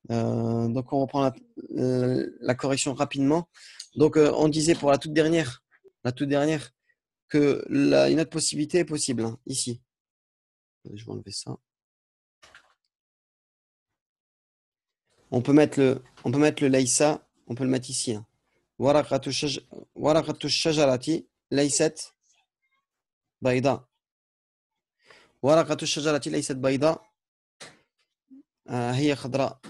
Donc, on reprend la correction rapidement. Donc, on disait pour la toute dernière, que une autre possibilité est possible, hein, ici. Je vais enlever ça. On peut mettre le laïsa, on peut le mettre ici. Hein. Waraqatu shajarati laysat bayda. Waraqatu shajarati laysat bayda. هي خضراء.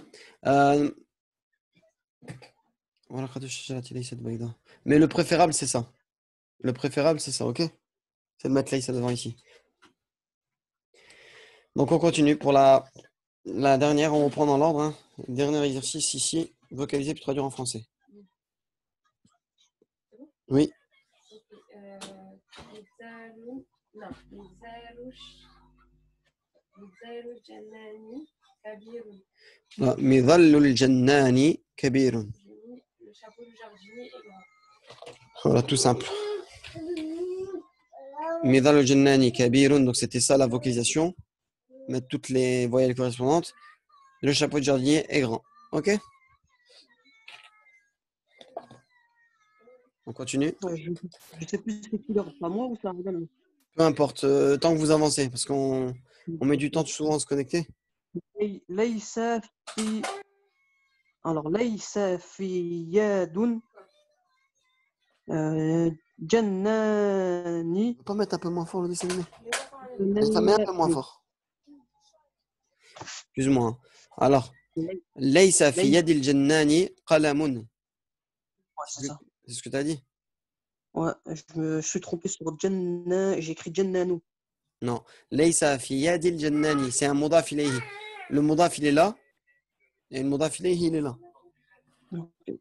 ورقة الشجرة ليست بيضاء. Mais le préférable, c'est ça. Le préférable, c'est ça, ok? C'est de mettre laïsa devant ici. Donc, on continue pour la dernière. On reprend dans l'ordre. Hein. Dernier exercice ici, vocaliser puis traduire en français. Oui. مظل الجنان كبير. Le chapeau du jardinier est grand. Voilà, tout simple. مظل الجنان كبير. Donc, c'était ça la vocalisation. Mettre toutes les voyelles correspondantes. Le chapeau du jardinier est grand. Ok? On continue. Je sais plus c'est qui l'heure, pas moi ou ça regarde. Peu importe, tant que vous avancez, parce qu'on met du temps souvent à se connecter. ليس في alors ليس في يد جناني. On peut pas mettre un peu moins fort le dessin animé. Ça met un peu moins fort. Excuse-moi. Hein. Alors, ليس في يد الجنان قلم. C'est ça. C'est ce que tu as dit? Ouais, je suis trompé sur Janna, j'ai écrit Jannanu. Non. ليس في يد الجنان, c'est un مضاف إليه. Le مضاف il est là et le مضاف إليه il est là. Okay.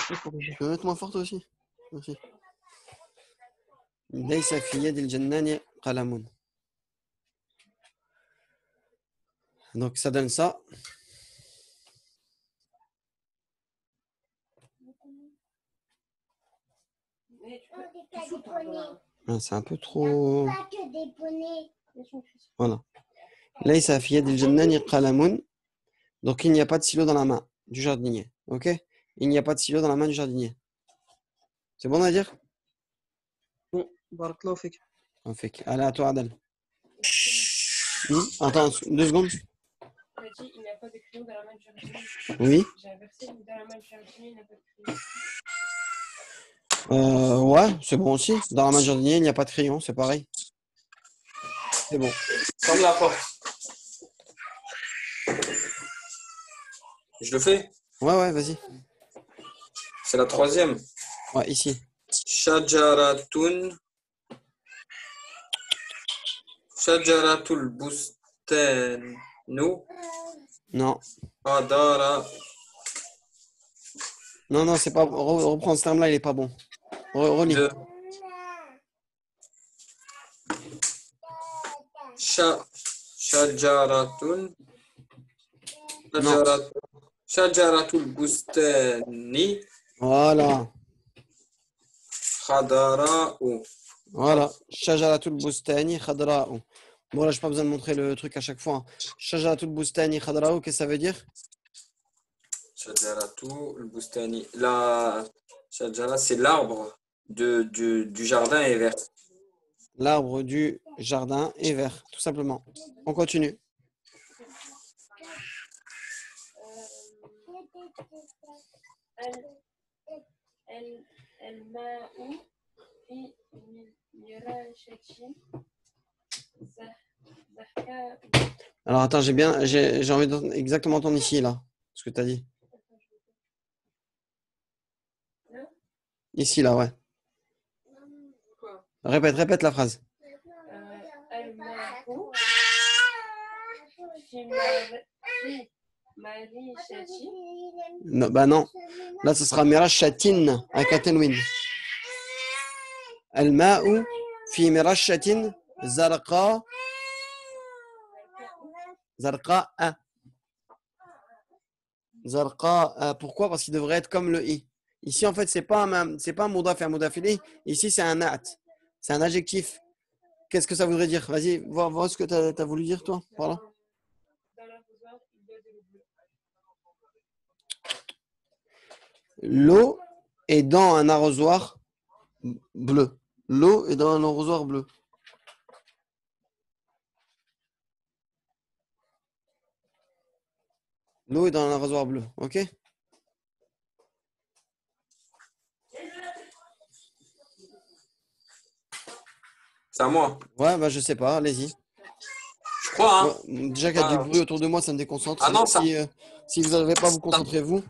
Je vais corriger. Tu peux mettre moins fort toi aussi? Merci. ليس في يد الجنان قلم. Donc ça donne ça. C'est un peu trop. Voilà. ليس في يد الجنان قلم. Donc il n'y a pas de stylo dans la main du jardinier. Ok? Il n'y a pas de stylo dans la main du jardinier. C'est bon à dire? Bon, barakallahu fik. Allez, à toi, Adel. Attends, 2 secondes. Tu as dit il n'y a pas de crayon dans la main du jardinier. Oui. J'ai inversé, mais dans la main du jardinier, il n'y a pas de crayon. Ouais, c'est bon aussi. Dans la main du jardinier, il n'y a pas de crayon, c'est pareil. C'est bon. Ferme la porte. Je le fais? Ouais, vas-y. C'est la 3e. Ouais, ici. Shajaratul bustanu. Non. Khadara. Non, c'est pas. Reprends ce terme-là, il est pas bon. Relis. Shajaratul bustani. Voilà. Khadara'u. Voilà. Shajaratul bustani khadra'u. Bon, là, je n'ai pas besoin de montrer le truc à chaque fois. Shajaratul bustani khadra'u, qu'est-ce que ça veut dire? Shajaratul bustani. La shajara, c'est l'arbre du jardin est vert. L'arbre du jardin est vert, tout simplement. On continue. Alors attends, j'ai envie d'entendre exactement ton ici là, ce que tu as dit. Ici là, ouais. Répète la phrase. Non, bah non. Là, ce sera mirashatin avec un tanwin. Al-ma'u fi mirashatin zarqa. Zarqa. Zarqa. Pourquoi? Parce qu'il devrait être comme le i. Ici, en fait, c'est pas un moudaf et un moudaf ilayh. Ici, c'est un na'at. C'est un adjectif. Qu'est-ce que ça voudrait dire? Vas-y, vois ce que tu as voulu dire, toi. Voilà. Dans l'arrosoir, il y a de l'eau bleue. L'eau est dans un arrosoir bleu. L'eau est dans un arrosoir bleu. L'eau est dans un arrosoir bleu, ok? C'est à moi. Ouais, bah je sais pas, allez-y. Je crois, hein. Ouais, déjà qu'il y a du bruit autour de moi, ça me déconcentre. Ah non, ça, Si vous n'arrivez pas à vous concentrer, vous,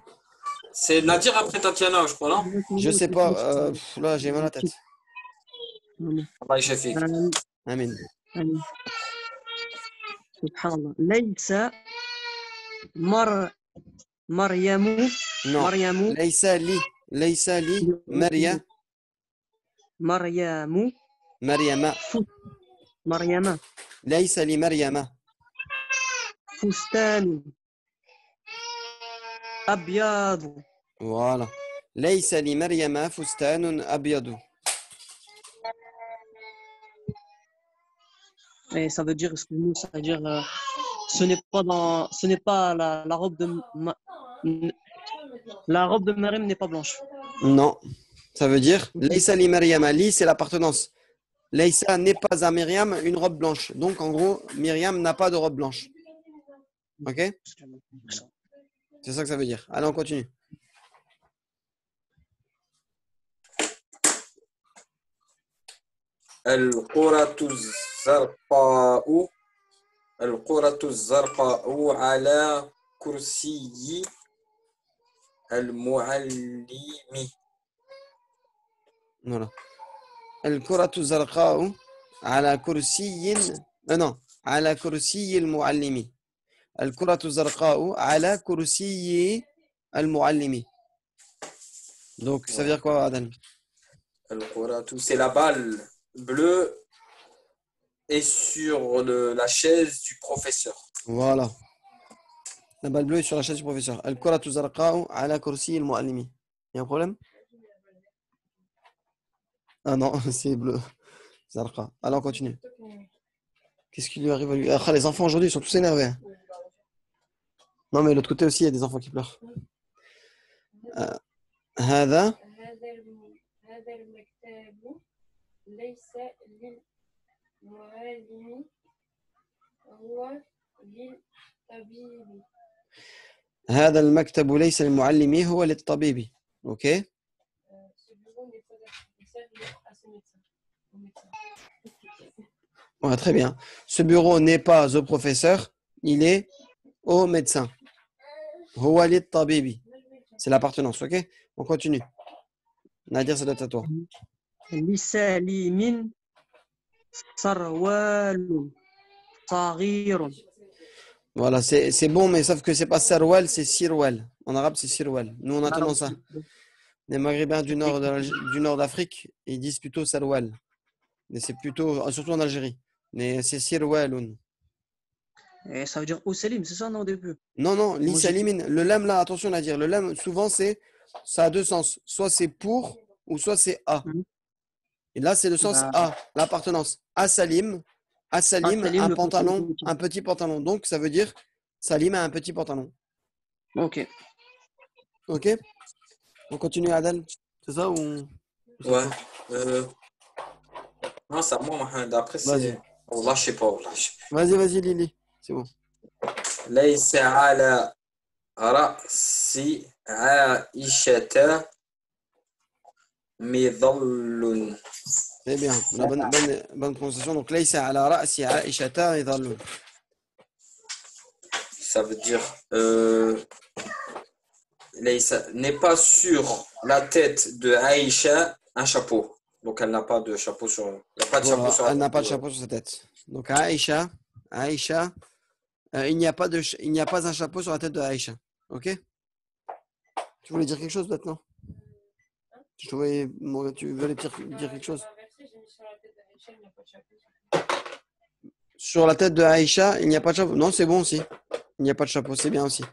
c'est Nadir après Tatiana, je crois, non? je sais pas. Là, j'ai mal à la tête. Allah يشفيك. Amen. سبحان الله ليس مريم Non. مريم Laysa li Maria. مريم Mariama. مريم Laysa li Mariama. فستان أبيض. Voilà. Laysa li Mariama fustanun abyadu. Et ça veut dire, excuse-moi, ça veut dire, ce n'est pas la robe de la robe de Mariam n'est pas blanche. Non. Ça veut dire Laysa li Mariama. Li, c'est l'appartenance. Laysa n'est pas à Myriam une robe blanche. Donc, en gros, Myriam n'a pas de robe blanche. Ok? C'est ça que ça veut dire. Allez, on continue. القرة الزرقاء القرة الزرقاء على كرسي المعلم. Voilà. الكرة الزرقاء على كرسي non على كرسي المعلم. الكرة الزرقاء على كرسي المعلم. Donc, ça veut dire quoi, Adan? القرة, c'est la balle bleue et sur la chaise du professeur. Voilà. La balle bleue est sur la chaise du professeur. الكرة الزرقاء على كرسي المعلم. Il y a un problème? Ah non, c'est bleu. Zarqa. Allez, on continue. Qu'est-ce qui lui arrive à lui? Ah, les enfants aujourd'hui, ils sont tous énervés. Non, mais de l'autre côté aussi, il y a des enfants qui pleurent. هذا هذا المكتب ليس للمعلم هو للطبيب. هذا المكتب ليس للمعلم هو للطبيب. Ok. Ce bureau n'est pas d'un professeur, il est à ce médecin. Au médecin. Ouais, très bien. Ce bureau n'est pas au professeur, il est au médecin. هو للطبيب. C'est l'appartenance, ok? On continue. Nadir, ça doit être à toi. لسالم سروال صغير. Voilà, c'est bon, mais sauf que c'est pas Sarwal, c'est Sirwal. En arabe, c'est Sirwal. Nous, on a tendance à. Les Maghrébins du nord d'Afrique, ils disent plutôt Sarwal. Mais c'est plutôt, surtout en Algérie. Mais c'est Sirwaloun. Et ça veut dire Ousselim, c'est ça, non, au début? Non, non, Moi, l'Isalimin. Le lam, là, attention à dire. Le lam, souvent, ça a deux sens. Soit c'est pour, ou soit c'est à. Et là, c'est le sens à, l'appartenance. À Salim, Salim, un le pantalon, petit. un petit pantalon. Donc, ça veut dire Salim a un petit pantalon. Ok. Ok? On continue, Adel? C'est ça ou c'est Ouais. quoi? Non, c'est à moi, Mohamed. Après, Vas-y. c'est. Wallah, je sais pas. Wallah, Vas-y, Lily. C'est bon. ليس على رأس عائشة مظل. C'est bien. La bonne prononciation. Donc, Laysa ala ra'si Aishata idhalun. Ça veut dire Laysa n'est pas sur la tête de Aïcha un chapeau. Donc elle n'a pas de chapeau sur. Il n'y a pas de Voilà, chapeau sur la elle n'a tête pas de chapeau sur sa tête. Donc, Aïcha, il n'y a pas un chapeau sur la tête de Aïcha. Ok? Tu voulais dire quelque chose maintenant? Tu voulais dire quelque chose? Inversé, j'ai mis sur la tête d'Aïcha, il n'y a pas de chapeau. Sur la tête de Aïcha, il n'y a pas de chapeau. Non, c'est bon aussi. Il n'y a pas de chapeau, c'est bien aussi.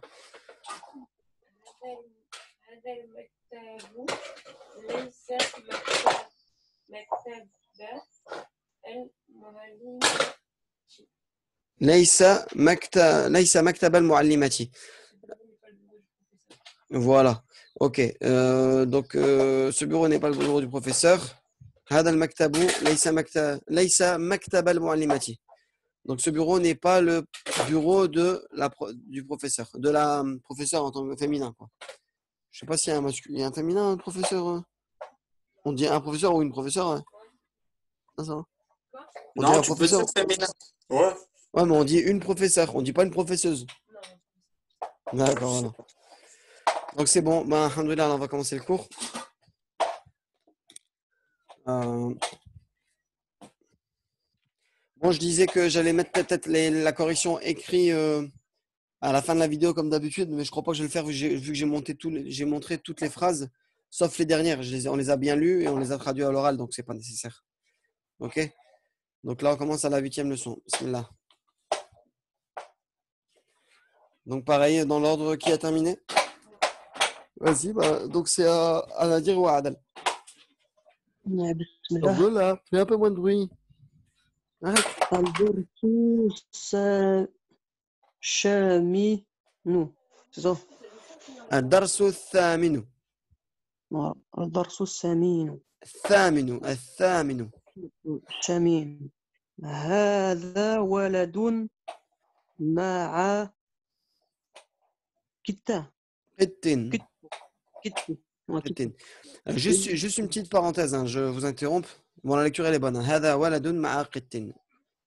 هذا المكتب ليس مكتب المعلم. ليس مكتب المعلمة. Voilà. Ok. Donc, ce bureau n'est pas le bureau du professeur. هذا المكتب ليس مكتب المعلمة. Donc, ce bureau n'est pas le bureau du professeur, de la professeure en tant que féminin, quoi. Je sais pas s'il y a il y a un féminin, un professeur. On dit un professeur ou une professeure. Ah, ça va. On dit Non, un tu peux dire professeur. féminin. Ouais. Ouais, mais on dit une professeure. On dit pas une professeuse. D'accord, voilà. Donc, c'est bon. Ben, alhamdoulilah, on va commencer le cours. Euh, Bon, je disais que j'allais mettre peut-être la correction écrite à la fin de la vidéo comme d'habitude, mais je crois pas que je vais le faire vu que j'ai montré toutes les phrases, sauf les dernières. On les a bien lues et on les a traduites à l'oral, donc c'est pas nécessaire. Ok? Donc là, on commence à la 8e leçon. Bismillah. Donc pareil, dans l'ordre qui a terminé. Vas-y, bah, donc c'est à Nadir ou à Adel. بسم الله. Voilà, fais un peu moins de bruit. Arrête. الدرس الشامل. C'est ça. الدرس الثامن. Voilà. الدرس الثامن. الثامن. الثامن. هذا ولد مع كتة. قط. كتة. قط. Juste une petite parenthèse, hein, je vous interromps. Bon, la lecture elle est bonne. Hein. هذا ولد مع قط.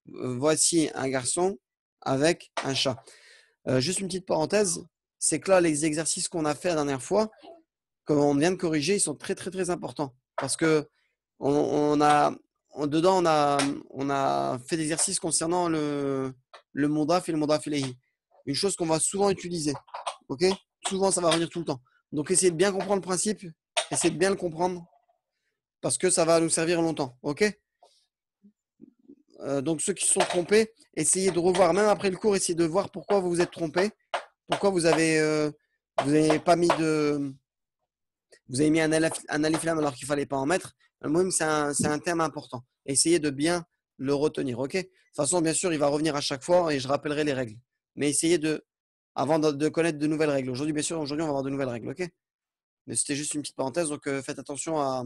Voici un garçon avec un chat. Juste une petite parenthèse, c'est que là, les exercices qu'on a fait la dernière fois, qu'on vient de corriger, ils sont très très très importants. Parce que dedans, on a fait des exercices concernant le mondaf et le mondaf ilayhi. Une chose qu'on va souvent utiliser. Ok? Souvent, ça va revenir tout le temps. Donc, essayez de bien comprendre le principe, essayez de bien le comprendre, parce que ça va nous servir longtemps. Ok? Donc, ceux qui se sont trompés, essayez de revoir, même après le cours, essayez de voir pourquoi vous vous êtes trompés, pourquoi vous avez pas mis vous avez mis un alif lam alors qu'il fallait pas en mettre. Même c'est un terme important. Essayez de bien le retenir, ok? De toute façon, bien sûr, il va revenir à chaque fois et je rappellerai les règles. Mais essayez avant de connaître de nouvelles règles. Aujourd'hui, bien sûr, on va avoir de nouvelles règles, ok? Mais c'était juste une petite parenthèse, donc faites attention à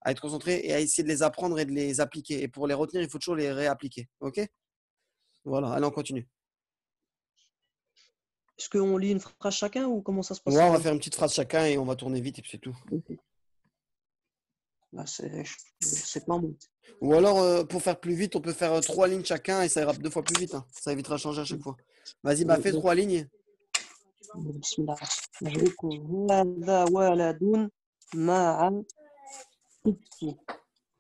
être concentré et à essayer de les apprendre et de les appliquer. Et pour les retenir, il faut toujours les réappliquer, ok? Voilà, allez, on continue. Est-ce qu'on lit une phrase chacun ou comment ça se passe? Ouais, on va faire une petite phrase chacun et on va tourner vite et puis c'est tout. Là, c'est pas bon. Ou alors, pour faire plus vite, on peut faire 3 lignes chacun et ça ira 2 fois plus vite. Hein. Ça évitera de changer à chaque fois. Vas-y, bah fais 3 lignes. بسم الله. هذا ولد مع كتة.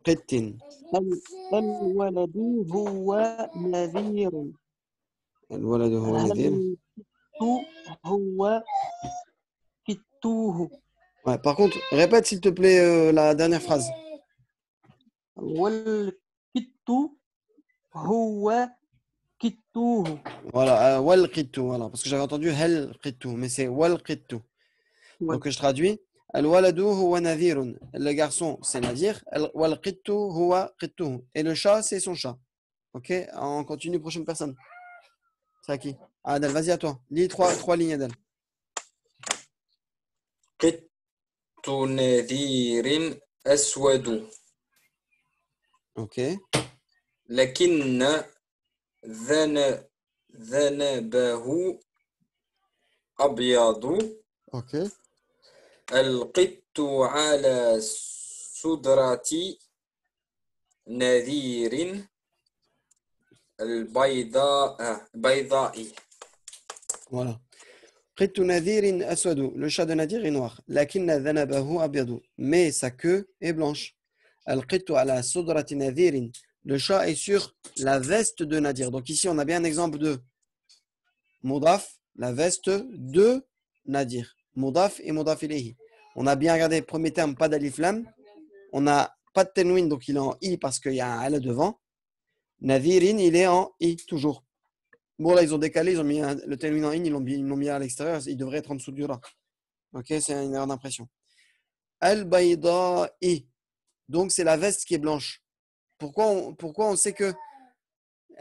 قط. الولد هو نذير. الولد هو نذير. هو كتوه. Ouais, par contre, répète s'il te plaît la dernière phrase. والكت هو كتوه. Voilà, wal qittu, voilà, parce que j'avais entendu hel qittu, mais c'est wal qittu. Donc je traduis. Al waladu huwa nadhirun. Le garçon, c'est nadir. Wal qittu huwa qittuhu. Et le chat, c'est son chat. Ok, on continue, prochaine personne. C'est à qui? Adel, vas-y à toi. Lis 3 lignes, Adel. قط نذير أسود Ok. لكن ذنبه أبيض Ok. القط على سدرة نذير بيضاء. Voilà. قط نذير أسود. Le chat de Nadir est noir. لكن ذنبه أبيض. Mais sa queue est blanche. القط على سدرة نذير. Le chat est sur la veste de Nadir. Donc ici, on a bien un exemple de Modaf, la veste de Nadir. Modaf et Modaf ilayhi. On a bien regardé le premier terme, pas d'alif lam. On n'a pas de tenwin, donc il est en i parce qu'il y a un ala devant. Nadirin, il est en i, toujours. Bon, là, ils ont décalé, ils ont mis le tenwin en in, ils l'ont mis à l'extérieur. Il devrait être en dessous du ra. Ok, c'est une erreur d'impression. Al-Bayda'i. Donc, c'est la veste qui est blanche. Pourquoi on sait que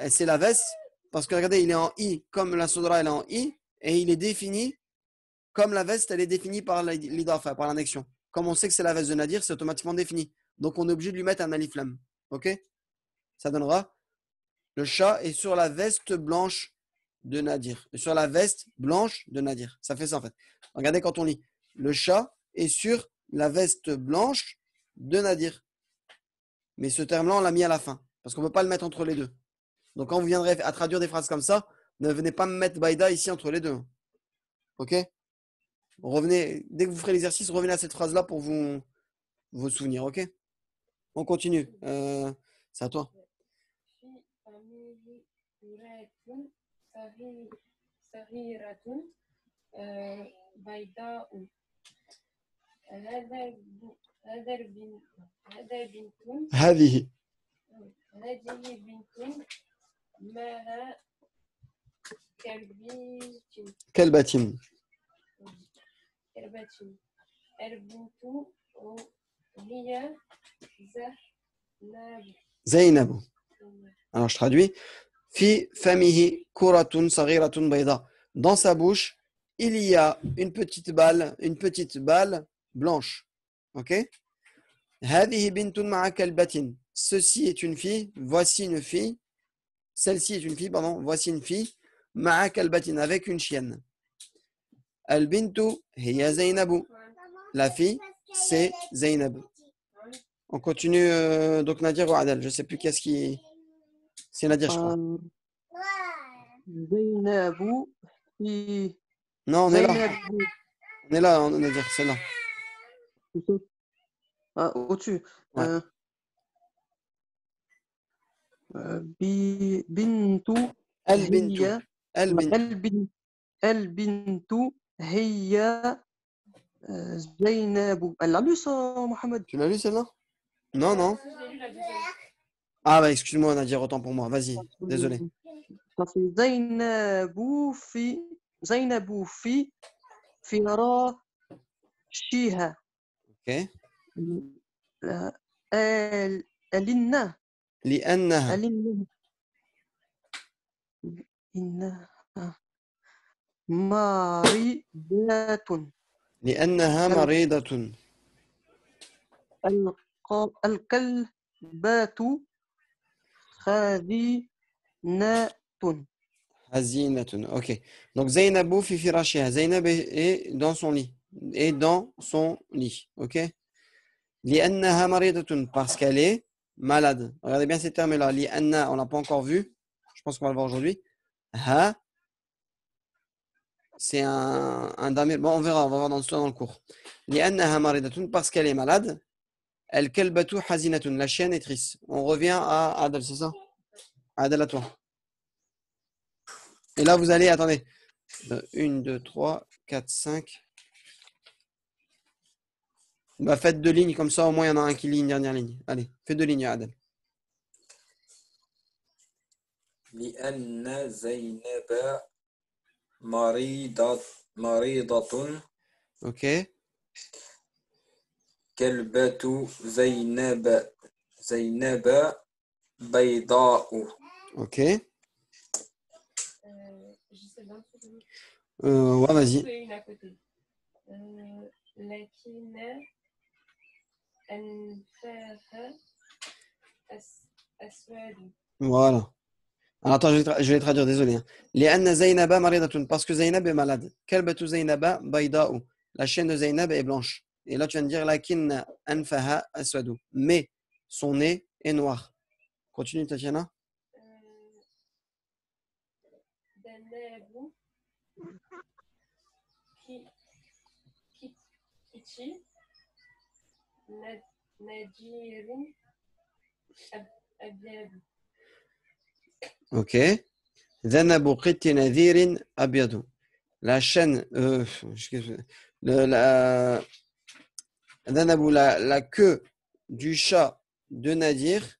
c'est la veste? Parce que regardez, il est en I, comme la Sodra elle est en I, et il est défini comme la veste, elle est définie par l'idafa, par l'annexion. Comme on sait que c'est la veste de Nadir, c'est automatiquement défini. Donc, on est obligé de lui mettre un alif lam. OK? Ça donnera le chat est sur la veste blanche de Nadir. Sur la veste blanche de Nadir. Ça fait ça en fait. Regardez quand on lit. Le chat est sur la veste blanche de Nadir. Mais ce terme-là, on l'a mis à la fin. Parce qu'on ne peut pas le mettre entre les deux. Donc quand vous viendrez à traduire des phrases comme ça, ne venez pas me mettre Baïda ici entre les deux. OK? Revenez, dès que vous ferez l'exercice, revenez à cette phrase-là pour vous souvenir. OK? On continue. C'est à toi. صغيرة بيضاء هذا بنت هذه بنت معها كلبة البنت هي زينب. Alors je traduis. Fi famihi kuratun saghiratun bayda. Dans sa bouche, il y a une petite balle blanche. OK? Hadihi bintun ma'a kalbatin. Ceci est une fille, voici une fille. Celle-ci est une fille, pardon, voici une fille. Ma'a kalbatin, avec une chienne. Al bintu hiya Zainabu. La fille, c'est Zainab. On continue donc Nadir ou Adel. Je ne sais plus qu'est-ce qui. C'est Nadir, je crois. Zainabu fi Non, on est là. Zainabu. On est là, Nadir, c'est là. Ah, au-dessus. Ouais. Bintu El bintu. hiya El bintu. البنت هي زينب. Elle l'a lu ça, Mohamed? Tu l'as lu celle-là? Non, non. Ah bah excuse-moi Nadir, autant pour moi. Vas-y, désolé. Ça fait زينب في فراشها. Ok. ألنا لأنها مريضة. لأنها مريضة. الكلبات خزينة. حزينة. Ok. Donc Zainabou fi firashiha. Zainab est dans son lit. Et dans son lit. Ok. لأنها مريضة. Parce qu'elle est malade. Regardez bien ces termes-là. لأنها, on l'a pas encore vu. Je pense qu'on va le voir aujourd'hui. Ha. C'est un damir. Bon, on verra. On va voir dans le cours. لأنها مريضة. Parce qu'elle est malade. الكلبة حزينة. La chienne est triste. On revient à Adel, c'est ça? Adel, à toi. Et là, vous allez, attendez. 1, 2, 3, 4, 5. Bah, faites 2 lignes, comme ça, au moins, il y en a un qui lit une dernière ligne. Allez, fais 2 lignes, Adel. لأن زينب مريضة Ok. كلبة زينب بيضاء. Ok. Ouais, vas-y. Voilà. Alors, attends, je vais traduire, désolé. لأن زينب مريضة. Parce que Zainab est malade. كلبة زينب بيضاء. La chienne de Zainab est blanche. Et là, tu viens de dire lakin anfaha aswadu. Mais son nez est noir. Continue, Tatiana. Ok. ذنب قط نذير أبيض. La chaîne, la queue du chat de Nadir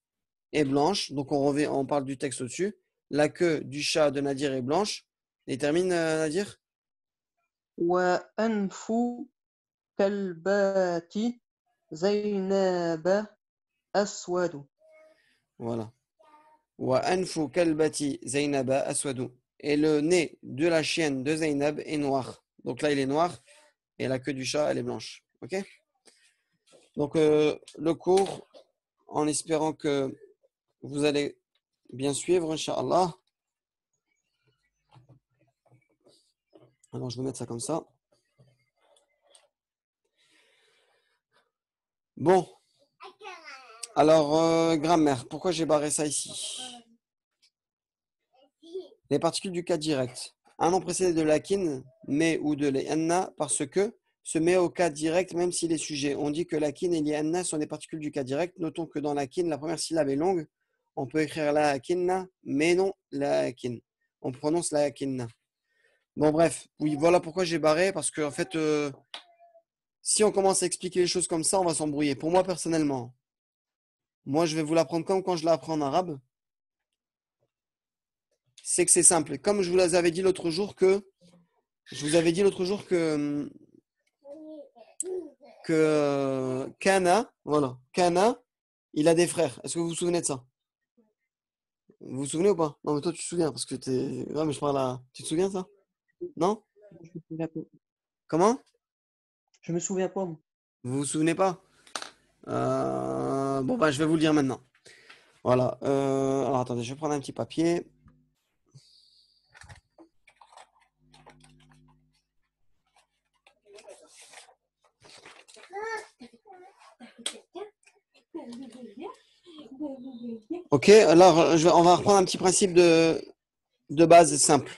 est blanche. Donc on parle du texte au-dessus. La queue du chat de Nadir est blanche. Et termine Nadir. وأنف كلبات زينب أسود. Voilà. وأنف كلبة زينب أسود. Et le nez de la chienne de Zainab est noir. Donc là, il est noir et la queue du chat, elle est blanche. OK? Donc, le cours, en espérant que vous allez bien suivre, Inch'Allah. Alors, je vais mettre ça comme ça. Bon. Alors, grammaire. Pourquoi j'ai barré ça ici? Les particules du cas direct. Un nom précédé de l'akin, mais ou de li'anna, parce que se met au cas direct même s'il est sujet. On dit que l'akin et li'anna sont des particules du cas direct. Notons que dans l'akin, la première syllabe est longue. On peut écrire la akinna, mais non la akin. On prononce la akinna. Bon, bref. Oui, voilà pourquoi j'ai barré, parce que en fait, si on commence à expliquer les choses comme ça, on va s'embrouiller. Pour moi, personnellement, moi, je vais vous l'apprendre comme quand je l'apprends en arabe. C'est que c'est simple. Comme je vous avais dit l'autre jour que Kana, voilà, Kana, il a des frères. Est-ce que vous vous souvenez de ça? Vous vous souvenez ou pas? Non, mais toi tu te souviens parce que t'es. Ouais, mais je parle à. Tu te souviens de ça? Non? Je me souviens pas. Comment? Je me souviens pas, moi. Vous vous souvenez pas? Bon, bah, je vais vous le dire maintenant. Voilà. Alors attendez, je vais prendre un petit papier. Ok, alors on va reprendre un petit principe de base simple.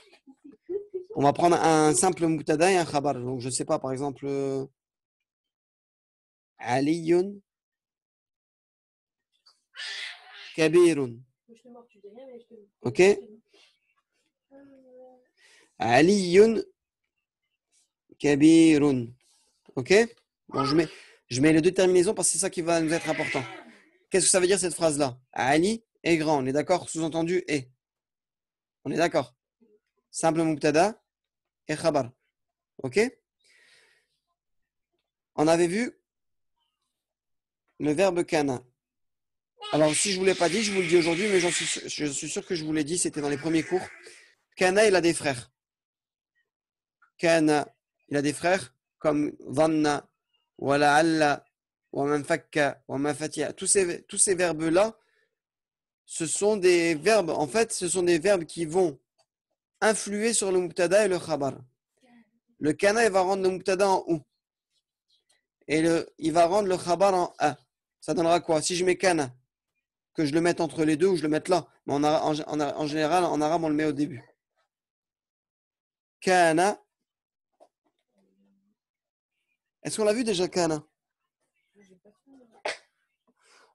On va prendre un simple mubtada et un khabar. Donc je sais pas, par exemple, Aliyun Kabirun. Ok? Aliyun Kabirun. Ok? Bon, je mets les deux terminaisons parce que c'est ça qui va nous être important. Qu'est-ce que ça veut dire cette phrase-là? Ali est grand. On est d'accord? Sous-entendu est. On est d'accord? Simple mubtada et khabar. Ok? On avait vu le verbe kana. Alors, si je ne vous l'ai pas dit, je vous le dis aujourd'hui, mais je suis sûr que je vous l'ai dit, c'était dans les premiers cours. Kana, il a des frères. Kana, il a des frères comme dhanna, wa la'alla, wa man fakka, wa ma fatiha. Tous ces verbes-là, ce sont des verbes, en fait, ce sont des verbes qui vont influer sur le mubtada et le khabar. Le kana, il va rendre le mubtada en ou. Et il va rendre le khabar en a. Ça donnera quoi? Si je mets kana, que je le mette entre les deux ou je le mette là. Mais en général, en arabe, on le met au début. Kana. Est-ce qu'on l'a vu déjà, kana?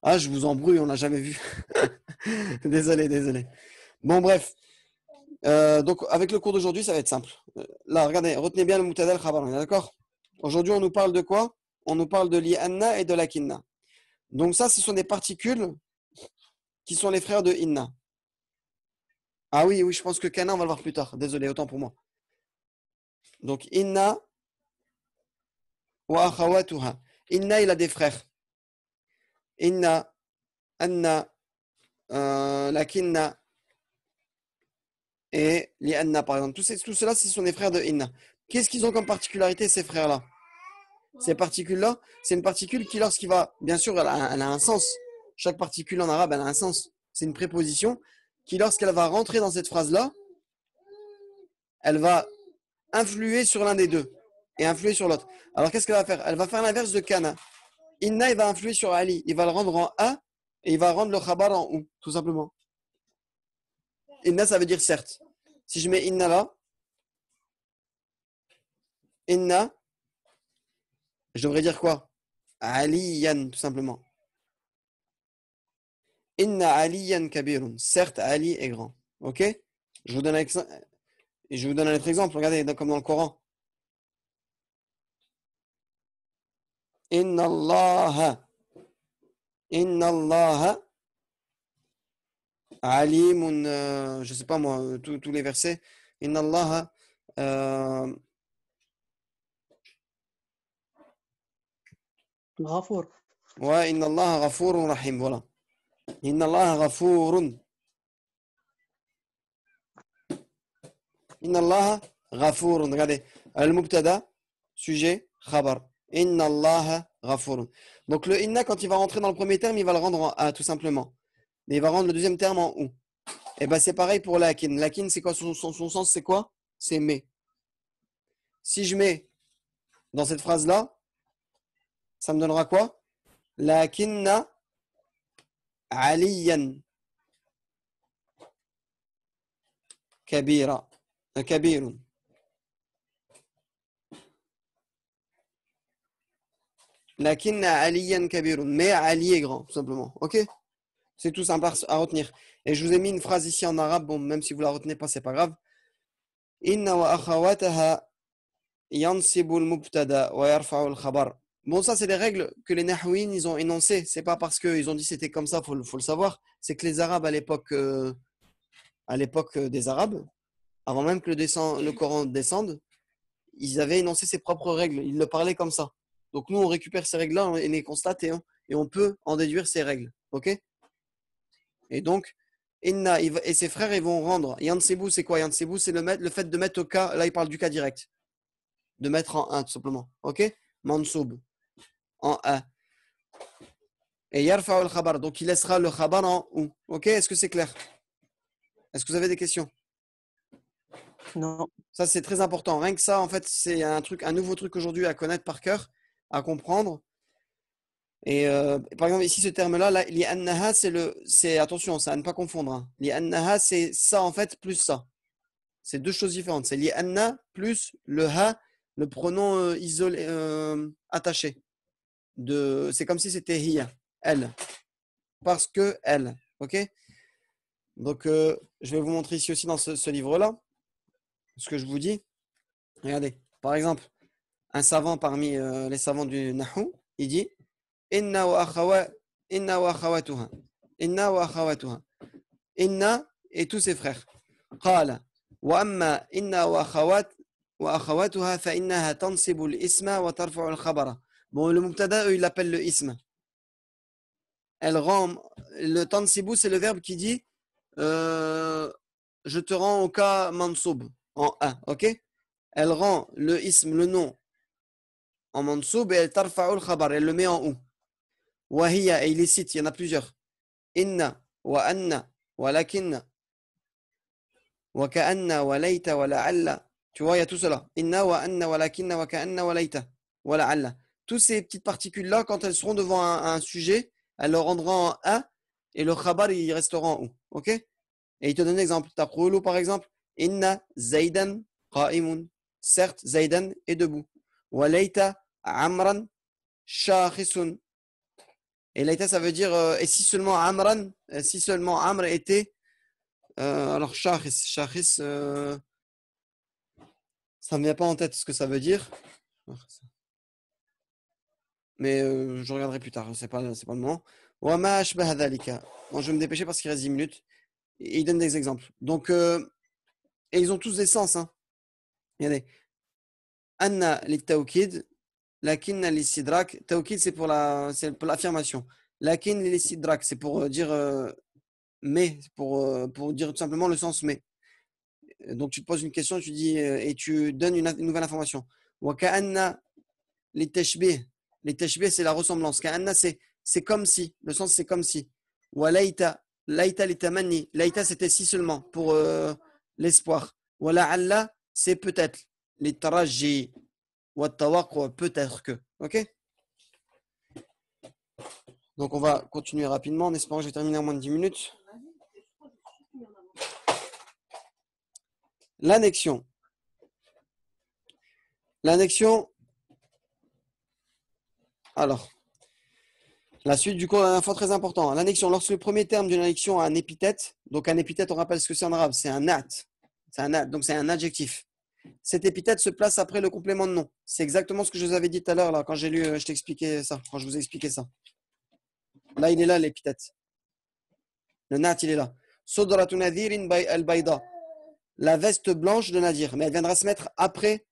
Ah, je vous embrouille, on l'a jamais vu. Désolé. Bon, bref. Donc, avec le cours d'aujourd'hui, ça va être simple. Là, regardez, retenez bien le mubtada et le khabar, d'accord? Aujourd'hui, on nous parle de quoi? On nous parle de li'anna et de lakinna. Donc ça, ce sont des particules qui sont les frères de inna. Ah oui, je pense que kana, on va le voir plus tard. Désolé, autant pour moi. Donc, inna wa akhawatuha. Inna, il a des frères. Inna, anna, lakinna et li'anna, par exemple. Tout cela, ce sont des frères de inna. Qu'est-ce qu'ils ont comme particularité, ces frères-là? Ces particules-là, c'est une particule qui, lorsqu'il va, bien sûr, elle a un sens. Chaque particule en arabe, elle a un sens. C'est une préposition qui, lorsqu'elle va rentrer dans cette phrase-là, elle va influer sur l'un des deux et influer sur l'autre. Alors, qu'est-ce qu'elle va faire? Elle va faire l'inverse de kana. Inna, il va influer sur Ali. Il va le rendre en a et il va rendre le khabar en ou, tout simplement. Inna, ça veut dire certes. Si je mets inna là, inna, je devrais dire quoi? Aliyan, tout simplement. Inna aliyan kabirun. Certes, Ali est grand. Ok? Je vous donne un autre exemple. Regardez, comme dans le Coran. Inna Allah alimun, je sais pas moi, tous les versets. Inna Allah Ghafour. ouais, Inna Allah ghafurun rahim, voilà. Inna Allah ghafurun. Inna Allah ghafurun. Regardez, Al-mubtada, sujet, khabar. Inna Allah ghafurun. Donc le inna, quand il va rentrer dans le premier terme, il va le rendre en a, tout simplement. Mais il va rendre le deuxième terme en ou. Et ben c'est pareil pour lakin. Lakin, c'est quoi son sens, c'est quoi? C'est mais. Si je mets dans cette phrase-là, ça me donnera quoi? Lakinna aliyan kabira. Kabirun. Lakinna aliyan kabirun. Mais Ali est grand, tout simplement. Ok? C'est tout simple à retenir. Et je vous ai mis une phrase ici en arabe. Bon, même si vous la retenez pas, c'est pas grave. Inna wa akhawataha yansibul mubtada wa yarfa'ul khabar. Bon, ça, c'est des règles que les nahouïnes, ils ont énoncées. C'est pas parce qu'ils ont dit c'était comme ça, faut le savoir. C'est que les Arabes, à l'époque des Arabes, avant même que le Coran descende, ils avaient énoncé ses propres règles. Ils le parlaient comme ça. Donc, nous, on récupère ces règles-là et les constate et on peut en déduire ces règles. OK? Et donc, Inna et ses frères, ils vont rendre. Yansebu, c'est quoi? Yansebu, c'est le fait de mettre au cas. Là, il parle du cas direct. De mettre en 1, tout simplement. OK? Mansoub. En 1. Et yarfa al khabar. Donc, il laissera le khabar en ou. OK? Est-ce que c'est clair? Est-ce que vous avez des questions? Non. Ça, c'est très important. Rien que ça, en fait, c'est un nouveau truc aujourd'hui à connaître par cœur, à comprendre. Et par exemple, ici, ce terme-là, li'annaha, attention, ça à ne pas confondre. Hein. Li'annaha, c'est ça, en fait, plus ça. C'est deux choses différentes. C'est li'anna plus le ha, le pronom isolé, attaché. C'est comme si c'était hiya, elle. Parce que elle. OK? Donc, je vais vous montrer ici aussi dans ce livre-là ce que je vous dis. Regardez. Par exemple, un savant parmi les savants du Nahou, il dit Inna wa akhawatuha. Inna wa akhawatuha. Inna et tous ses frères. Qala wa amma inna wa akhawatuha fa innaha tansibu al-isma wa tarfa'u al-khabara. Bon, le mubtada, eux, ils l'appellent le ism. Elle rend le tansibu, c'est le verbe qui dit je te rends au cas mansoub en a, OK? Elle rend le ism, le nom en mansoub et elle tarfa'u al-khabar, elle le met en ou. Wahiya, et il les cite, il y en a plusieurs. Inna, wa anna, wa lakinna, wa ka'anna, wa layta, wa la'alla. Tu vois, il y a tout cela. Inna, wa anna, wa lakinna, wa ka'anna, wa layta, wa la'alla. Toutes ces petites particules-là, quand elles seront devant un sujet, elles le rendront en a et le khabar, il restera en ou. OK? Et il te donne un exemple. Taqulu, par exemple, Inna Zaydan qa'imun. Certes, Zaydan est debout. Wa layta amran shakhisun. Et laïta, ça veut dire et si seulement Amran, si seulement Amr était alors Shahis, ça ne me vient pas en tête ce que ça veut dire. Mais je regarderai plus tard, c'est pas le moment. Wa ma ashbaha dhalika. Bon, je vais me dépêcher parce qu'il reste 10 minutes. Et il donne des exemples. Donc et ils ont tous des sens hein. Regardez. Anna lit-tawkid. Lakin l'istidrak, tawkid c'est pour l'affirmation. Lakin l'istidrak c'est pour dire mais, pour dire tout simplement le sens mais. Donc tu te poses une question, tu dis et tu donnes une nouvelle information. Wa ka'anna litashbih. Litashbih c'est la ressemblance. Ka'anna c'est comme si, le sens c'est comme si. Wa layta litamanni. Layta c'était si seulement pour l'espoir. Wa la'alla c'est peut-être. Litaraji. Peut-être que. OK? Donc, on va continuer rapidement en espérant que je vais terminer en moins de 10 minutes. L'annexion. L'annexion. Alors, la suite du cours est un fois très important. L'annexion, lorsque le premier terme d'une annexion a un épithète, donc un épithète, on rappelle ce que c'est en arabe, c'est un nat. C'est un nat, donc c'est un adjectif. Cette épithète se place après le complément de nom. C'est exactement ce que je vous avais dit tout à l'heure là, quand j'ai lu, je t'expliquais ça, quand je vous ai expliqué ça. Là, il est là l'épithète. Le nat, il est là. Sodratu nadirin al-bayda. La veste blanche de Nadir. Mais elle viendra se mettre après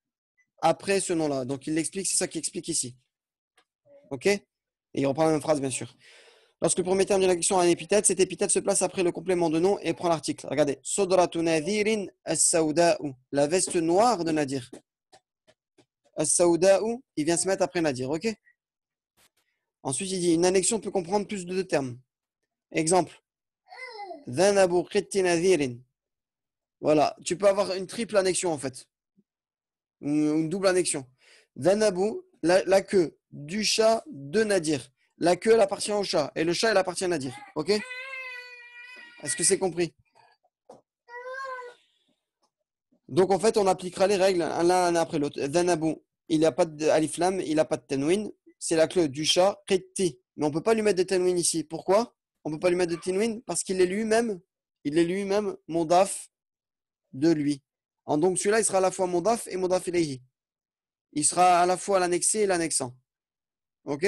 ce nom-là. Donc, il l'explique, c'est ça qu'il explique ici. OK? Et il reprend la même phrase, bien sûr. Lorsque le premier terme d'une action a un épithète, cette épithète se place après le complément de nom et prend l'article. Regardez. Sodratu nadirin as-sawda'u. La veste noire de Nadir. As-Saouda'u, il vient se mettre après Nadir, ok? Ensuite, il dit une annexion peut comprendre plus de deux termes. Exemple. Dhanabu qitti nadhirin. Voilà, tu peux avoir une triple annexion en fait. Une double annexion. Dhanabu, la queue du chat de Nadir. La queue, elle appartient au chat. Et le chat, elle appartient à Nadir. Ok? Est-ce que c'est compris? Donc en fait, on appliquera les règles l'un après l'autre. Dhanabu, il n'a pas d'alif lam, il n'a pas de tanwin. C'est la queue du chat. Qitti. Mais on ne peut pas lui mettre de tanwin ici. Pourquoi? On ne peut pas lui mettre de tanwin parce qu'il est lui-même mondaf de lui. Donc celui-là, il sera à la fois mondaf et mondaf ilayhi. Il sera à la fois l'annexé et l'annexant. Ok?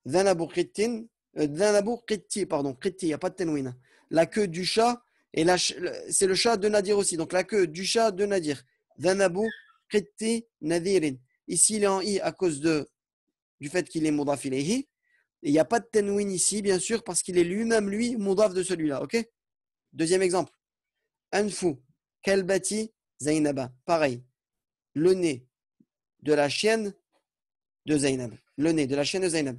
Dhanabu qitti, pardon, qitti, il n'y a pas de tanwin. La queue du chat, et c'est le chat de Nadir aussi. Donc la queue du chat de Nadir. Dhanabu qitti nadirin. Ici, il est en i à cause du fait qu'il est mondaf ilayhi. Il n'y a pas de tanwin ici, bien sûr, parce qu'il est lui-même, mondaf de celui-là. Ok? Deuxième exemple. Anfu, kalbati, Zainaba. Pareil. Le nez de la chienne de Zainab. Le nez de la chienne de Zainab.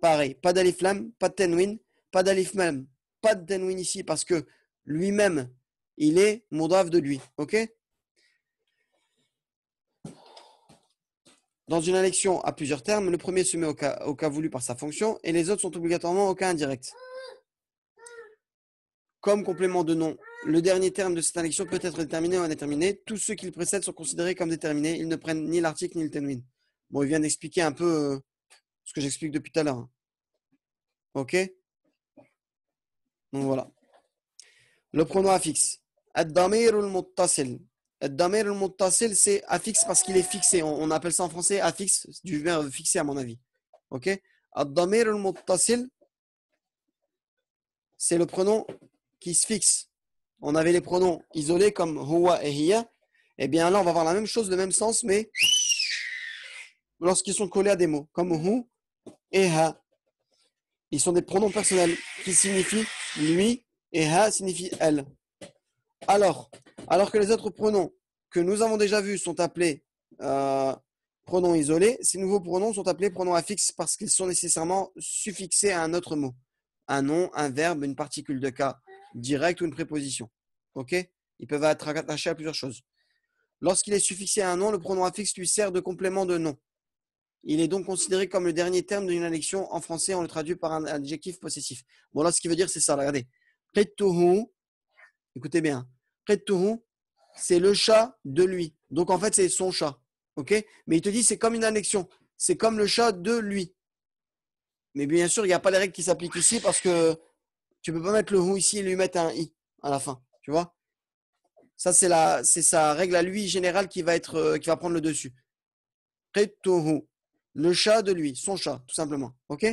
Pareil. Pas d'alif lam, pas de tanwin, pas d'alif lam, pas de tanwin ici parce que lui-même, il est mondaf de lui. Ok? Dans une annexion à plusieurs termes, le premier se met au cas voulu par sa fonction et les autres sont obligatoirement au cas indirect. Comme complément de nom, le dernier terme de cette annexion peut être déterminé ou indéterminé. Tous ceux qui le précèdent sont considérés comme déterminés. Ils ne prennent ni l'article ni le tanwin. Bon, il vient d'expliquer un peu ce que j'explique depuis tout à l'heure. Ok? Donc voilà. Le pronom affixe. Ad-damir al-muttasil. Ad-damir al-muttasil, c'est affixe parce qu'il est fixé. On appelle ça en français affixe, du verbe fixé à mon avis. Ok? Ad-damir al-muttasil, c'est le pronom qui se fixe. On avait les pronoms isolés comme huwa et hiya. Eh bien là, on va avoir la même chose, le même sens, mais lorsqu'ils sont collés à des mots, comme hu et ha. Ils sont des pronoms personnels qui signifient lui et ha signifie elle. Alors que les autres pronoms que nous avons déjà vus sont appelés pronoms isolés, ces nouveaux pronoms sont appelés pronoms affixes parce qu'ils sont nécessairement suffixés à un autre mot. Un nom, un verbe, une particule de cas direct ou une préposition. Ok? Ils peuvent être attachés à plusieurs choses. Lorsqu'il est suffixé à un nom, le pronom affixe lui sert de complément de nom. Il est donc considéré comme le dernier terme d'une annexion. En français, on le traduit par un adjectif possessif. Bon, là, ce qu'il veut dire, c'est ça. Regardez. Qittuhu, écoutez bien. Qittuhu, c'est le chat de lui. Donc, en fait, c'est son chat. Ok? Mais il te dit, c'est comme une annexion. C'est comme le chat de lui. Mais bien sûr, il n'y a pas les règles qui s'appliquent ici parce que tu ne peux pas mettre le hu ici et lui mettre un i à la fin. Tu vois? Ça, c'est sa règle à lui générale qui va prendre le dessus. Qittuhu, le chat de lui, son chat, tout simplement. Ok?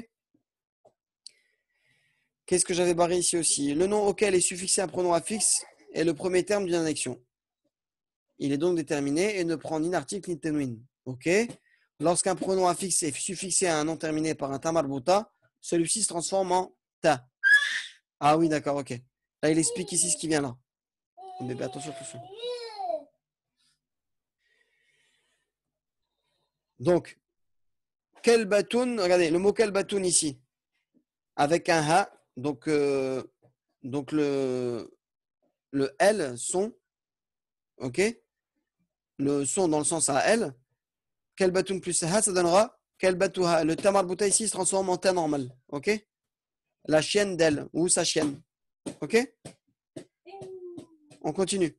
Qu'est-ce que j'avais barré ici aussi? Le nom auquel est suffixé un pronom affixe est le premier terme d'une annexion. Il est donc déterminé et ne prend ni l'article ni tanwin. Ok? Lorsqu'un pronom affixe est suffixé à un nom terminé par un ta marbuta, celui-ci se transforme en ta. Ah oui, d'accord, ok. Là, il explique ici ce qui vient là. Bébé, attention. Donc, kelbatoun, regardez, le mot kelbatoun ici, avec un ha, donc le L, son, ok? Le son dans le sens à L, kelbatoun plus ha, ça donnera kelbatouha. Le ta marbuta ici se transforme en ta normal, ok? La chienne d'elle, ou sa chienne, ok? On continue.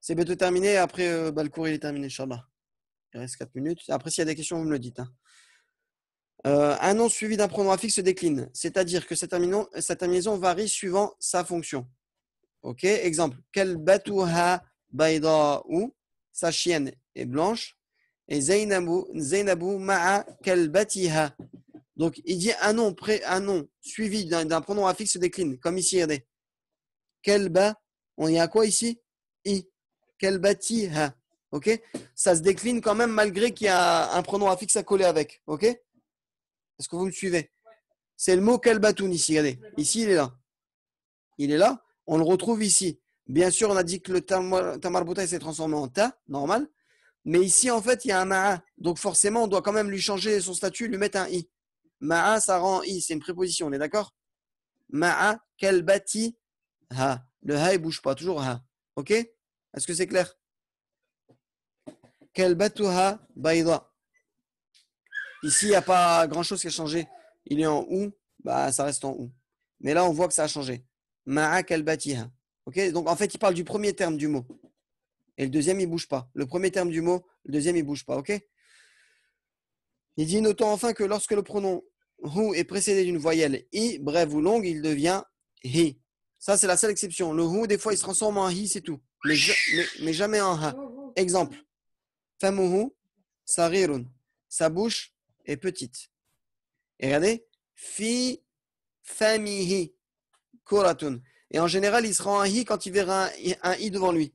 C'est bientôt terminé, après le cours il est terminé, Inch'Allah. Il reste 4 minutes. Après, s'il y a des questions, vous me le dites. Hein. Un nom suivi d'un pronom affixe se décline, c'est-à-dire que cette terminaison varie suivant sa fonction. Ok, exemple. Kalbatuha bayda'u, sa chienne est blanche. Et Zainabu ma'a kalbatiha. Donc, il dit un nom suivi d'un pronom affixe se décline, comme ici, regardez. Kalba, on y a quoi ici? I. Kalbatiha. Ok, ça se décline quand même malgré qu'il y a un pronom affixe à coller avec. Ok, est-ce que vous me suivez? C'est le mot kalbatoun ici. Regardez, ici il est là. Il est là. On le retrouve ici. Bien sûr, on a dit que le ta marbuta s'est transformé en ta, normal. Mais ici, en fait, il y a un ma'a. Donc, forcément, on doit quand même lui changer son statut, lui mettre un i. Ma'a, ça rend i. C'est une préposition, on est d'accord? Ma'a, kalbati, ha. Le ha, il bouge pas. Toujours ha. OK? Est-ce que c'est clair? Kalbatuha bayda. Ici, il n'y a pas grand-chose qui a changé. Il est en ou, bah, ça reste en ou. Mais là, on voit que ça a changé. Ma'a kalbatiha. OK? Donc, en fait, il parle du premier terme du mot. Et le deuxième, il ne bouge pas. Le premier terme du mot, le deuxième, il ne bouge pas. OK? Il dit, notons enfin que lorsque le pronom hu est précédé d'une voyelle i, brève ou longue, il devient hi. Ça, c'est la seule exception. Le hu, des fois, il se transforme en hi, c'est tout. Mais jamais en ha. Exemple. Famuhu, sarirun. Sa bouche est petite. Et regardez. Fi, famihi, koratun. Et en général, il sera en hi quand il verra un i devant lui.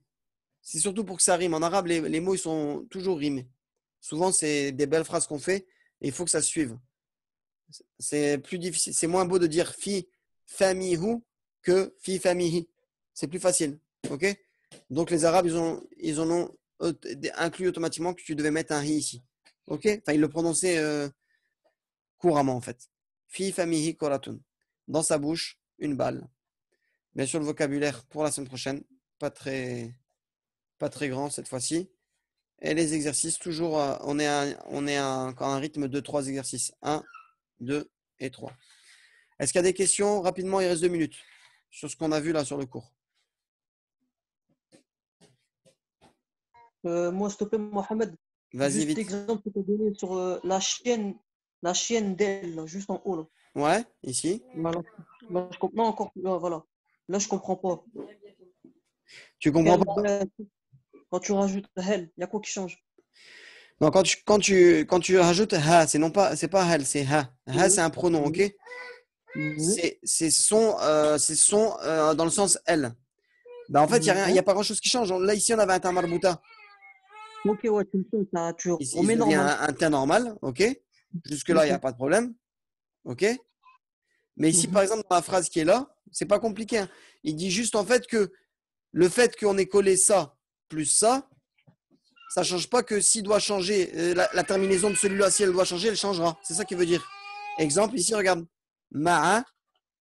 C'est surtout pour que ça rime. En arabe, les mots, ils sont toujours rimés. Souvent, c'est des belles phrases qu'on fait et il faut que ça suive. C'est plus difficile. C'est moins beau de dire fi famihu que fi famihi. C'est plus facile. OK? Donc, les Arabes, ils en ont inclus automatiquement que tu devais mettre un hi ici. OK? Enfin, ils le prononçaient couramment, en fait. Fi famihi koratun. Dans sa bouche, une balle. Bien sûr, le vocabulaire pour la semaine prochaine, pas très grand cette fois-ci. Et les exercices, toujours, on est à un rythme de 3 exercices. 1, 2 et 3. Est-ce qu'il y a des questions? Rapidement, il reste 2 minutes sur ce qu'on a vu là sur le cours. Moi, s'il te plaît, Mohamed, Vas-y, juste vite. l'exemple que tu as donné sur la chienne d'elle, là, juste en haut. Là. Ouais, ici. Voilà. Là, je comprends encore. Là, voilà. Là, je comprends pas. Tu comprends pas? Quand tu rajoutes elle, il y a quoi qui change? Non, quand tu rajoutes ha, c'est pas hal, c'est ha. Ha, c'est un pronom, ok? C'est son dans le sens elle. Ben, en fait, il y a pas grand-chose qui change. Là, ici, on avait un ta marbuta. Ok, ouais, tu le fais, ça, tu Ici, remets il devient normal. un ta normal, ok? Jusque-là, il n'y a pas de problème, ok? Mais ici, par exemple, dans la phrase qui est là, c'est pas compliqué, hein. Il dit juste en fait que le fait qu'on ait collé ça plus ça ne change pas que s'il doit changer, la terminaison de celui-là, si elle doit changer, elle changera. C'est ça qu'il veut dire. Exemple, ici, regarde. Ma'a,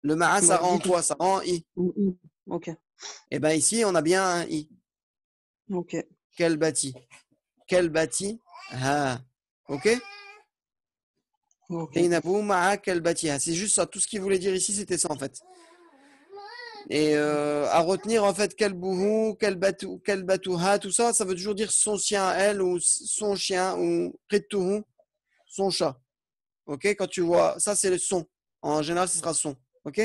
le ma'a, ça rend quoi? Ça rend i. Ok. Et bien ici, on a bien un i. Ok. Quel bâti? Quel bâti? Ha. Ok? Ok. Zainabou, ma'a, quel bâti? Ha. C'est juste ça. Tout ce qu'il voulait dire ici, c'était ça en fait. Et à retenir en fait quel bouhou, quel batouha, tout ça, ça veut toujours dire son chien à elle ou son chien ou ritouhou, son chat. Ok, quand tu vois, ça c'est le son. En général, ce sera son. Ok,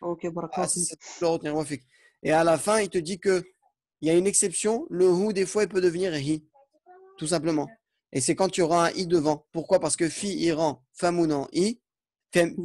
Ok, ah, barakallah. c'est le retenir. Wafik. Et à la fin, il te dit que il y a une exception. Le hu des fois, il peut devenir hi, tout simplement. Et c'est quand tu auras un i devant. Pourquoi? Parce que fi, iran, famounan, i, fi,